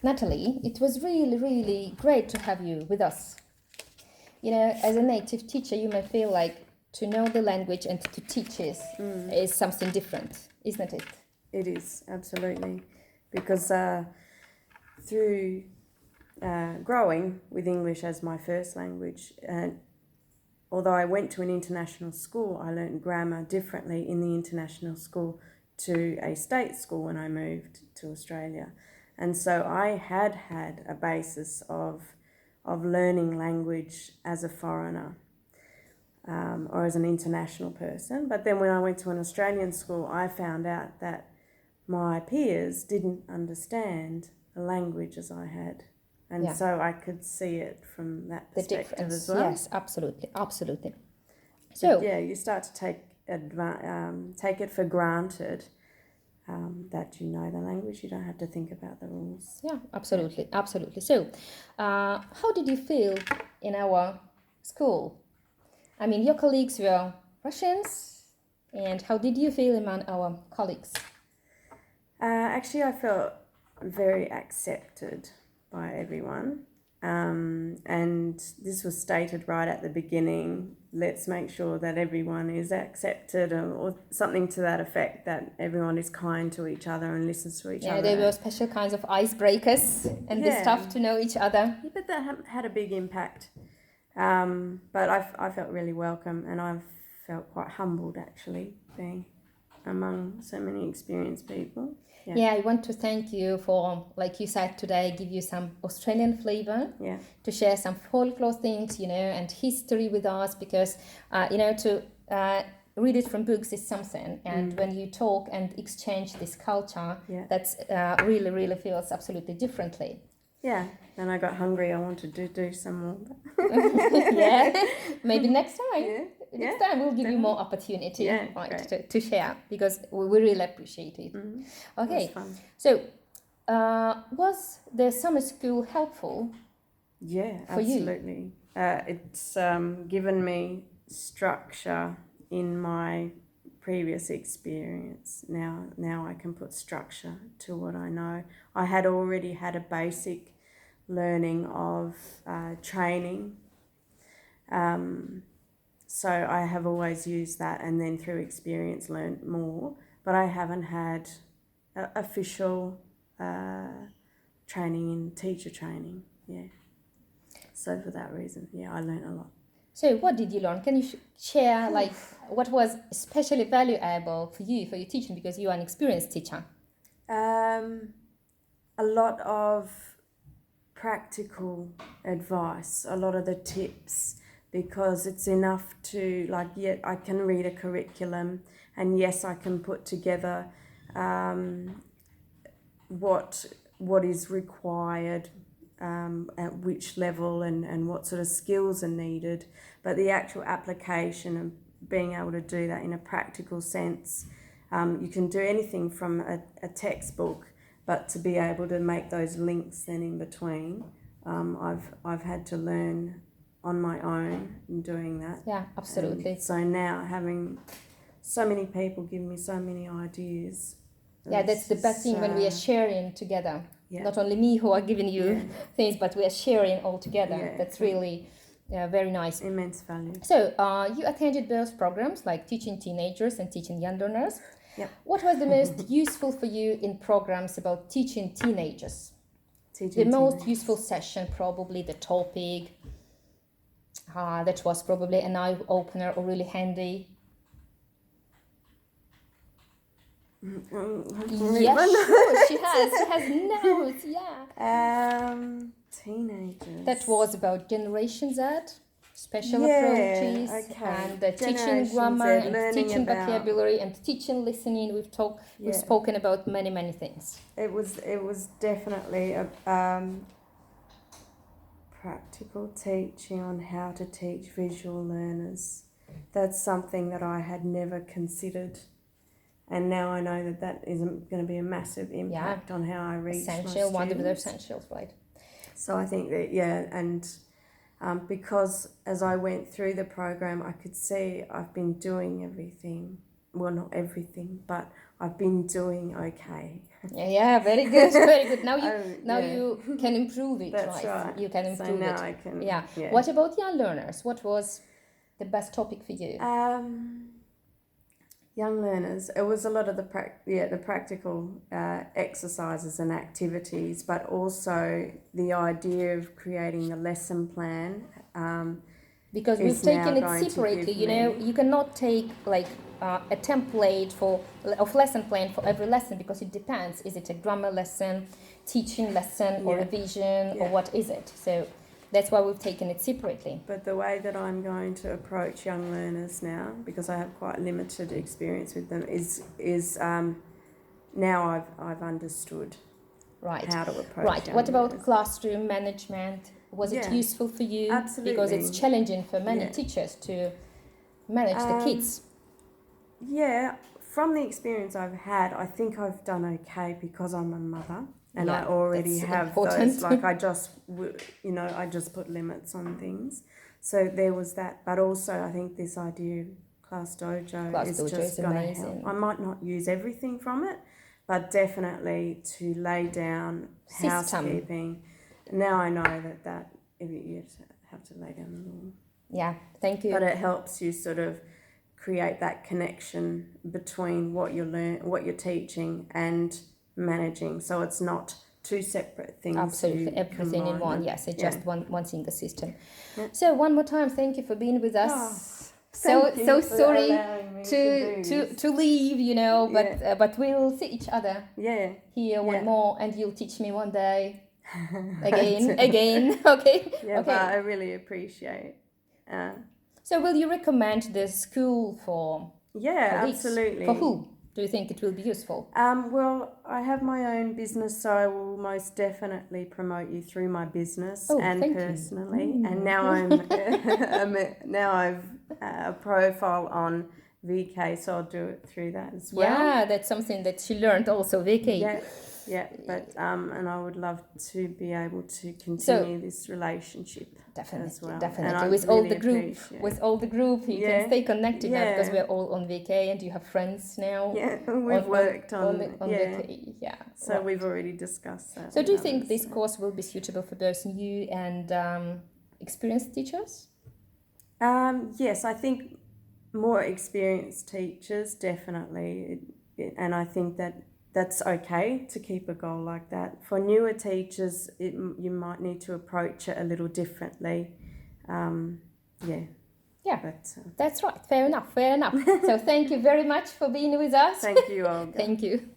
Nathalie, it was really, really great to have you with us. As a native teacher, you may feel like to know the language and to teach is something different, isn't it? It is, absolutely. Because through growing with English as my first language, although I went to an international school, I learned grammar differently in the international school to a state school when I moved to Australia. And so I had a basis of learning language as a foreigner or as an international person. But then when I went to an Australian school, I found out that my peers didn't understand the language as I had. And so I could see it from that perspective as well. Yes, absolutely. So you start to take it for granted that you know the language. You don't have to think about the rules. Yeah, absolutely. So, how did you feel in our school? I mean, your colleagues were Russians, and how did you feel among our colleagues? Actually, I felt very accepted by everyone. And this was stated right at the beginning. Let's make sure that everyone is accepted, or something to that effect, that everyone is kind to each other and listens to each other. Yeah, there were special kinds of icebreakers and this stuff to know each other. Yeah, but that had a big impact. But I felt really welcome, and I felt quite humbled actually being among so many experienced people. Yeah, I want to thank you for, like you said today, give you some Australian flavor, to share some folklore things, and history with us, because, to read it from books is something, and when you talk and exchange this culture, that's really, really feels absolutely differently. Yeah, and I got hungry. I wanted to do some more. Maybe next time. Next time we'll give you more opportunity to share, because we really appreciate it. Okay, so was the summer school helpful? Yeah, absolutely. It's given me structure in my previous experience. Now I can put structure to what I know. I had already had a basic learning of training. So I have always used that, and then through experience learned more. But I haven't had official training in teacher training. So for that reason, I learned a lot. So what did you learn? Can you share what was especially valuable for you for your teaching, because you are an experienced teacher? A lot of practical advice, a lot of the tips, because it's enough to I can read a curriculum, and yes, I can put together what is required at which level and what sort of skills are needed, but the actual application and being able to do that in a practical sense, you can do anything from a textbook, but to be able to make those links then in between, I've had to learn on my own in doing that. Yeah, absolutely. And so now having so many people give me so many ideas. Yeah, that's the best thing when we are sharing together. Not only me who are giving you things, but we are sharing all together. That's really very nice. Immense value. So you attended both programs, like teaching teenagers and teaching young learners. Yeah. What was the most useful for you in programs about teaching teenagers? Most useful session, probably the topic. That was probably an eye-opener or really handy. Yeah, sure, she has notes, teenagers. That was about Generation Z, special approaches, and teaching grammar and teaching vocabulary and teaching listening. We've spoken about many things. It was definitely a practical teaching on how to teach visual learners. That's something that I had never considered. And now I know that isn't going to be a massive impact on how I reach my students. One of the essentials, right? So I think that, and because as I went through the program, I could see I've been doing everything. Well, not everything, but I've been doing okay. Yeah, very good, very good. Now Yeah. you can improve it, That's right. You can So improve now it. I can. Yeah. Yeah. What about young learners? What was the best topic for you? Young learners. It was a lot of the practical exercises and activities, but also the idea of creating a lesson plan. Because we've taken it separately, you know, you cannot take like a template of lesson plan for every lesson, because it depends. Is it a grammar lesson, teaching lesson, or revision, or what is it? So that's why we've taken it separately. But the way that I'm going to approach young learners now, because I have quite limited experience with them, is now I've understood how to approach young What about learners. Classroom management? Was it useful for you? Absolutely. Because it's challenging for many teachers to manage the kids. Yeah, from the experience I've had, I think I've done okay because I'm a mother. And I already have important. those, like I just put limits on things. So there was that. But also I think this idea of Class Dojo is just going to help. I might not use everything from it, but definitely to lay down housekeeping. Now I know that if you have to lay down the law. Yeah, thank you. But it helps you sort of create that connection between what you're teaching and managing, so it's not two separate things. Absolutely, everything in one. Yes, it's just one single system. Yeah. So one more time, thank you for being with us. So sorry to leave, you know, but we'll see each other. Here one more, and you'll teach me one day. Again. Okay. Yeah, okay. But I really appreciate. So will you recommend the school for? Yeah, absolutely. For who do you think it will be useful? Well, I have my own business, so I will most definitely promote you through my business and personally. And now I've a profile on VK, so I'll do it through that as well. Yeah, that's something that she learned also, VK. Yeah, but and I would love to be able to continue this relationship as well. Definitely, with all the group, you can stay connected now, because we're all on VK and you have friends now. Yeah, we've worked on VK. Yeah. So we've already discussed that. So do you think this course will be suitable for both new and experienced teachers? Yes, I think more experienced teachers, definitely, and I think that's okay to keep a goal like that. For newer teachers, you might need to approach it a little differently. But, that's right. Fair enough. So thank you very much for being with us. Thank you, Olga. Thank you.